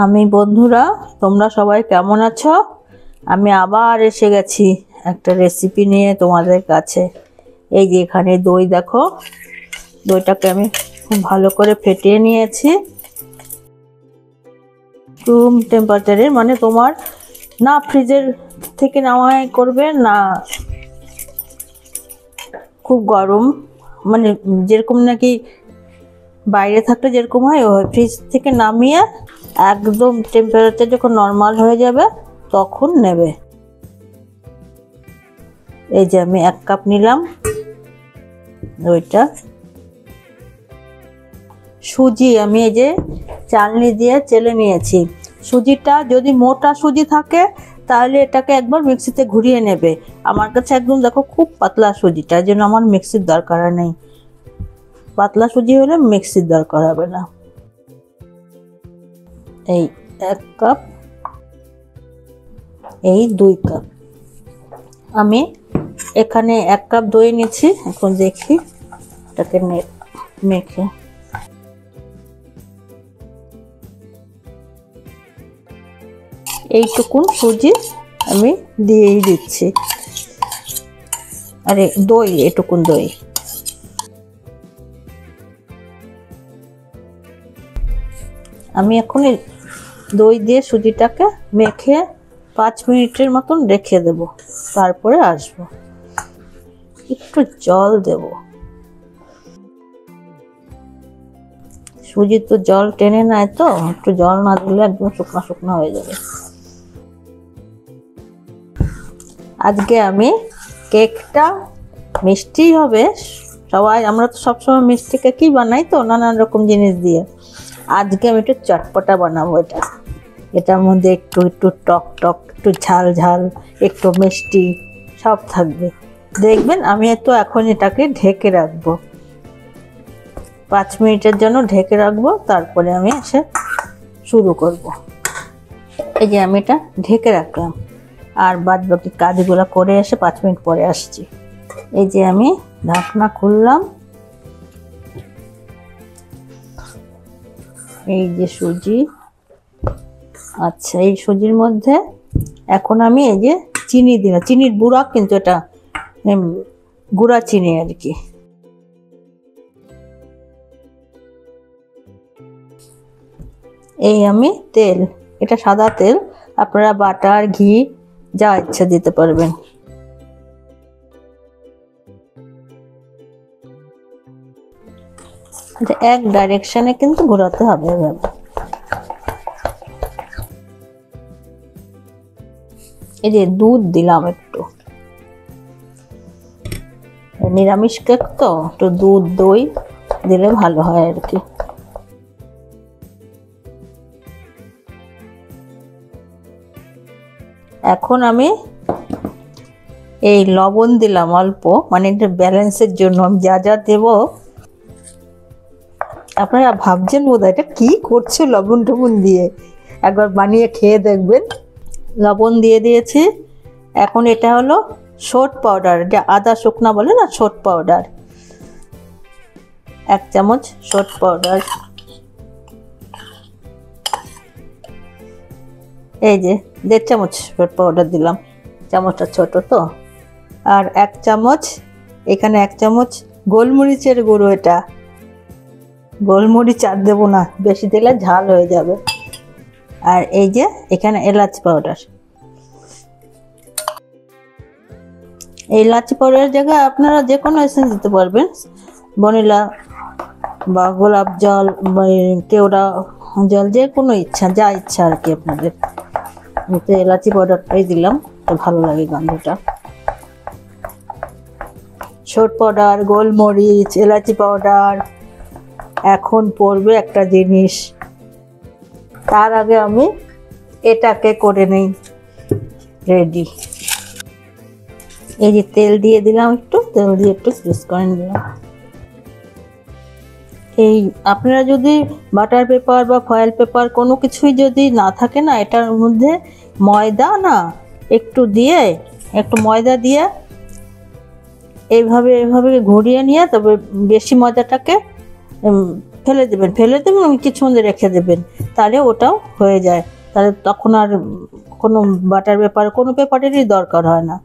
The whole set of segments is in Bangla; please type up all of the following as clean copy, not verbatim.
আমি বন্ধুরা, তোমরা সবাই কেমন আছো? আমি আবার এসে গেছি একটা রেসিপি নিয়ে তোমাদের কাছে। এই যে এখানে দই দেখো, দইটাকে আমি খুব ভালো করে ফেটিয়ে নিয়েছি। রুম টেম্পারেচারে, মানে তোমার না ফ্রিজের থেকে নেওয়া করবে না খুব গরম, মানে যেরকম নাকি বাইরে থাকলে যেরকম হয় ওই ফ্রিজ থেকে নামিয়ে একদম টেম্পারেচার যখন নর্মাল হয়ে যাবে তখন নেবে। এই যে আমি 1 কাপ নিলাম দইটা। সুজি আমি এই যে চালনি দিয়ে চেলে নিয়েছি। সুজিটা যদি মোটা সুজি থাকে তাহলে এটাকে একবার মিক্সিতে ঘুরিয়ে নেবে। আমার কাছে একদম দেখো খুব পাতলা সুজিটা, এই জন্য আমার মিক্সির দরকার নেই। পাতলা সুজি হলে মিক্সির দরকার হবে না। এই 1 কাপ, এই 2 কাপ। আমি এখানে 1 কাপ দই নিচ্ছি। এখন দেখি এটাকে মেখে এইটুকুন সুজি আমি দিয়েই দিচ্ছি, আরে দই এটুকুন দই। আমি এখন দই দিয়ে সুজিটাকে মেখে 5 মিনিটের মতন রেখে দেব, তারপরে আসবো। একটু জল দেব, সুজি তো জল টেনে নেয়, তো একটু জল না দিলে একদম শুকনো শুকনো হয়ে যাবে। আজকে আমি কেকটা মিষ্টি হবে। সবাই আমরা তো সবসময় মিষ্টি কেকই বানাই, তো নানান রকম জিনিস দিয়ে। আজকে আমি একটু চটপটা বানাবো। এটার মধ্যে একটু একটু টক টক, একটু ঝাল ঝাল, একটু মিষ্টি সব থাকবে। দেখবেন আমি তো এখন এটাকে ঢেকে রাখবো 5 মিনিটের জন্য, ঢেকে রাখবো। তারপরে আমি এসে শুরু করব। এই যে আমি এটা ঢেকে রাখলাম, আর বাদ বাকি কাজগুলো করে এসে 5 মিনিট পরে আসছি। এই যে আমি ঢাকনা খুললাম। এই যে সুজি, আচ্ছা এই সুজির মধ্যে এখন আমি এই যে চিনি দিলাম। চিনির গুঁড়া, কিন্তু এটা গুঁড়া চিনি আর কি। এই আমি তেল, এটা সাদা তেল, আপনারা বাটার ঘি যা ইচ্ছা দিতে পারবেন। এক ডাইরেকশনে কিন্তু ঘোরাতে হবে এভাবে। এই যে দুধ দিলাম একটু, নিরামিষ কেক তো একটু দুধ দই দিলে ভালো হয় আর কি। এখন আমি এই লবণ দিলাম অল্প, মানে এটা ব্যালেন্সের জন্য। আমি যা যা দেব আপনারা ভাবছেন বোধহয় এটা কি করছে লবণ টবণ দিয়ে, একবার বানিয়ে খেয়ে দেখবেন। লবণ দিয়ে দিয়েছি। এখন এটা হলো সোট পাউডার, যা আদা শুকনা বলে না, সোট পাউডার। 1 চামচ সোট পাউডার। এই যে 1.5 চামচ সোট পাউডার দিলাম, চামচটা ছোট তো। আর 1 চামচ, এখানে 1 চামচ গোলমরিচের গুঁড়ো। এটা গোলমরিচ আর দেবো না, বেশি দিলে ঝাল হয়ে যাবে। আর এই যে এখানে এলাচ পাউডার। এই এলাচ পাউডারের জায়গায় আপনারা যে কোনো এসেন্স দিতে পারবেন, ভ্যানিলা বা গোলাপ জল, কেওড়া জল, যে কোনো ইচ্ছা, যা ইচ্ছা আর কি আপনাদের। আমি তো এলাচি পাউডারটাই দিলাম, তো ভালো লাগে গন্ধটা। সোট পাউডার, গোলমরিচ, এলাচি পাউডার। এখন পড়বে একটা জিনিস, তার আগে আমি এটাকে করে নেই রেডি। এই যে তেল দিয়ে দিলাম, একটু তেল দিয়ে একটু গ্রিস করে দিলাম। এই আপনারা যদি বাটার পেপার বা ফয়েল পেপার কোনো কিছুই যদি না থাকে না, এটার মধ্যে ময়দা না একটু দিয়ে, একটু ময়দা দিয়ে এইভাবে এইভাবে ঘুরিয়ে নিয়ে, তবে বেশি ময়দাটাকে ফেলে দেবেন কিছুক্ষণ রেখে দেবেন, তাহলে ওটাও হয়ে যায়। তাহলে তখন আর কোনো বাটার পেপার কোনো পেপারেরই দরকার হয় না।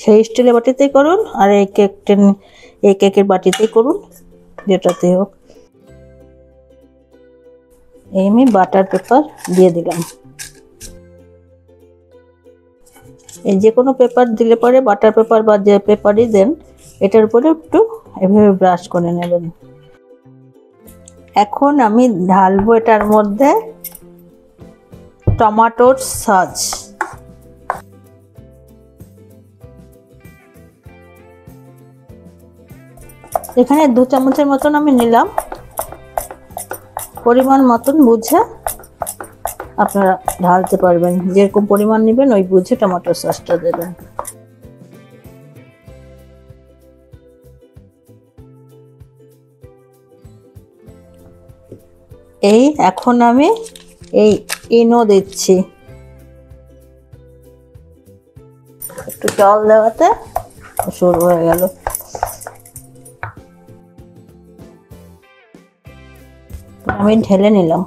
সেই স্টিলের বাটিতেই করুন আর এই কেকের বাটিতেই করুন, যেটাতে হোক। আমি বাটার পেপার দিয়ে দিলাম। এই যে কোনো পেপার দিলে পরে বাটার পেপার বা যে পেপারই দেন এটার উপরে একটু এভাবে ব্রাশ করে নেবেন। এখন আমি ঢালবো এটার মধ্যে টমেটোর সস। এখানে 2 চামচের মতন আমি নিলাম, পরিমাণ মতন বুঝে আপনারা ঢালতে পারবেন, যেরকম পরিমাণ নেবেন ওই বুঝে টমেটো সসটা দেবেন। এই এখন আমি এই ইনো দিচ্ছি, একটু জল দেওয়াতে শুরু হয়ে গেল। আমি ঢেলে নিলাম।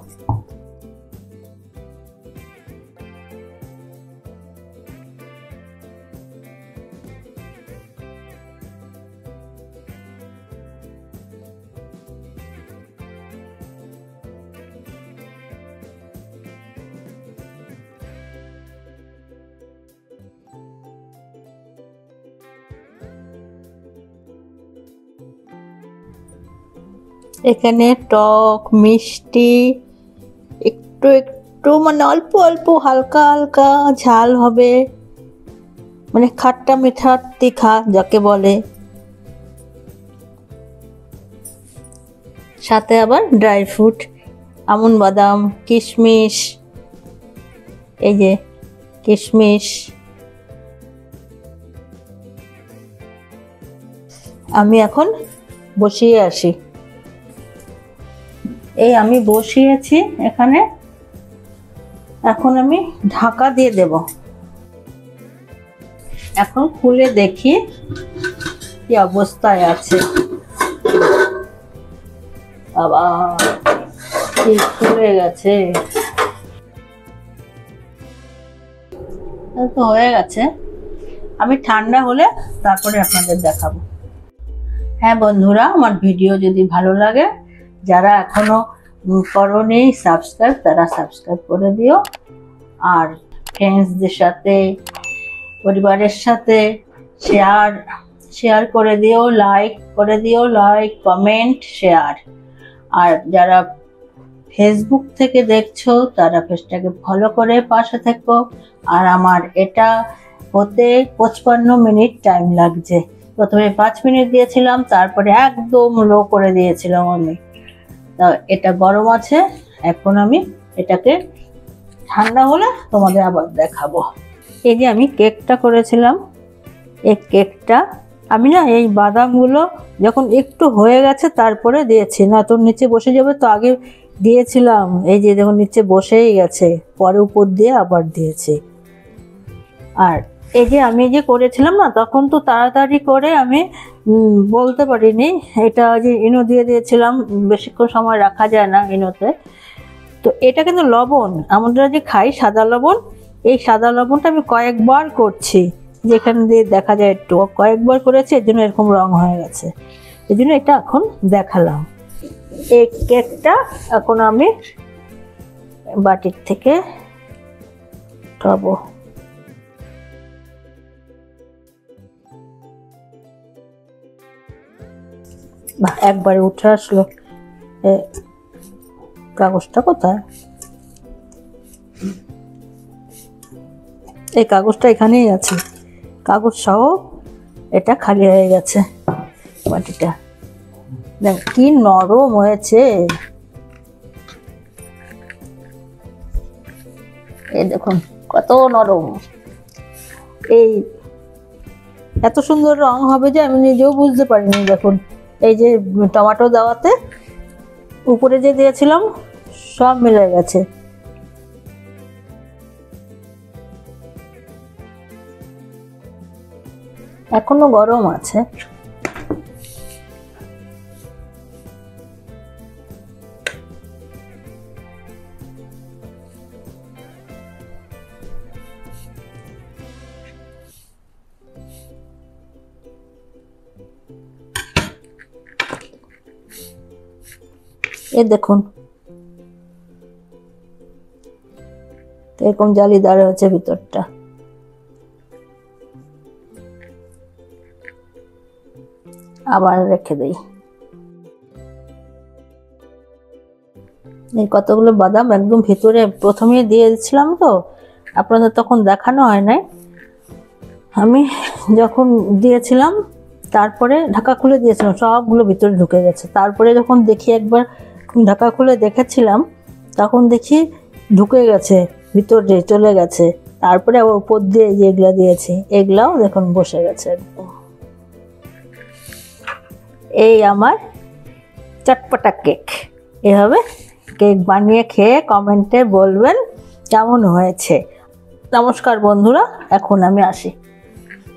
এখানে টক মিষ্টি একটু একটু মানে অল্প অল্প হালকা হালকা ঝাল হবে, মানে খাট্টা মিঠা তিখা যাকে বলে, সাথে আবার ড্রাই ফ্রুট আমন্ড বাদাম কিশমিশ, এই যে কিশমিশ। আমি এখন বসিয়ে আসি। এই আমি বসিয়েছি এখানে, এখন আমি ঢাকা দিয়ে দেব। এখন খুলে দেখি কি অবস্থায় আছে। বাবা কি খুলে গেছে, তো হয়ে গেছে। আমি ঠান্ডা হলে তারপরে আপনাদের দেখাবো। হ্যাঁ বন্ধুরা, আমার ভিডিও যদি ভালো লাগে, যারা এখনো করোনি সাবস্ক্রাইব তারা সাবস্ক্রাইব করে দিও, আর ফ্রেন্ডসদের সাথে পরিবারের সাথে শেয়ার করে দিও, লাইক করে দিও, লাইক কমেন্ট শেয়ার। আর যারা ফেসবুক থেকে দেখছো তারা পেজটাকে ফলো করে পাশে থেকো। আর আমার এটা হতে 55 মিনিট টাইম লাগছে। প্রথমে 5 মিনিট দিয়েছিলাম, তারপরে একদম লো করে দিয়েছিলাম আমি। তা এটা গরম আছে, এখন আমি এটাকে ঠান্ডা হলে তোমাদের আবার দেখাবো। এই যে আমি কেকটা করেছিলাম, এই কেকটা আমি না এই বাদামগুলো যখন একটু হয়ে গেছে তারপরে দিয়েছি, না তো নিচে বসে যাবে, তো আগে দিয়েছিলাম। এই যে দেখুন নিচে বসেই গেছে, পরে উপর দিয়ে আবার দিয়েছি। আর এই যে আমি যে করেছিলাম না, তখন তো তাড়াতাড়ি করে আমি বলতে পারিনি, এটা যে ইনো দিয়ে দিয়েছিলাম, বেশিক্ষণ সময় রাখা যায় না ইনোতে। তো এটা কিন্তু লবণ, আমরা যে খাই সাদা লবণ, এই সাদা লবণটা আমি কয়েকবার করছি, যেখানে দিয়ে দেখা যায় একটু কয়েকবার করেছি, এর জন্য এরকম রং হয়ে গেছে। এই জন্য এটা এখন দেখালাম। এই কেকটা এখন আমি বাটির থেকে খাবো। একবারে উঠে আসলো। কাগজটা কোথায়? এই কাগজটা এখানেই আছে, কাগজ সহ এটা খালি হয়ে গেছে বাটিটা। দেখ কি নরম হয়েছে, এই দেখুন কত নরম। এই এত সুন্দর রং হবে যে আমি নিজেও বুঝতে পারিনি। দেখুন এই যে টমেটো দেওয়াতে উপরে যে দিয়েছিলাম সব মিলে গেছে। এখনো গরম আছে। এই দেখুন এরকম জালিদার হয়েছে ভিতরটা। আবার রেখে দেই। এই কতগুলো বাদাম একদম ভিতরে প্রথমে দিয়ে দিচ্ছিলাম, তো আপনাদের তখন দেখানো হয় নাই। আমি যখন দিয়েছিলাম তারপরে ঢাকা খুলে দিয়েছিলাম, সবগুলো ভিতরে ঢুকে গেছে। তারপরে যখন দেখি একবার ঢাকা খুলে দেখেছিলাম, তখন দেখি ঢুকে গেছে, ভিতরে চলে গেছে। তারপরে আবার উপর দিয়ে যেগুলা দিয়েছি এগুলাও দেখুন বসে গেছে একদম। এই আমার চটপটা কেক। এভাবে কেক বানিয়ে খেয়ে কমেন্টে বলবেন কেমন হয়েছে। নমস্কার বন্ধুরা, এখন আমি আসি।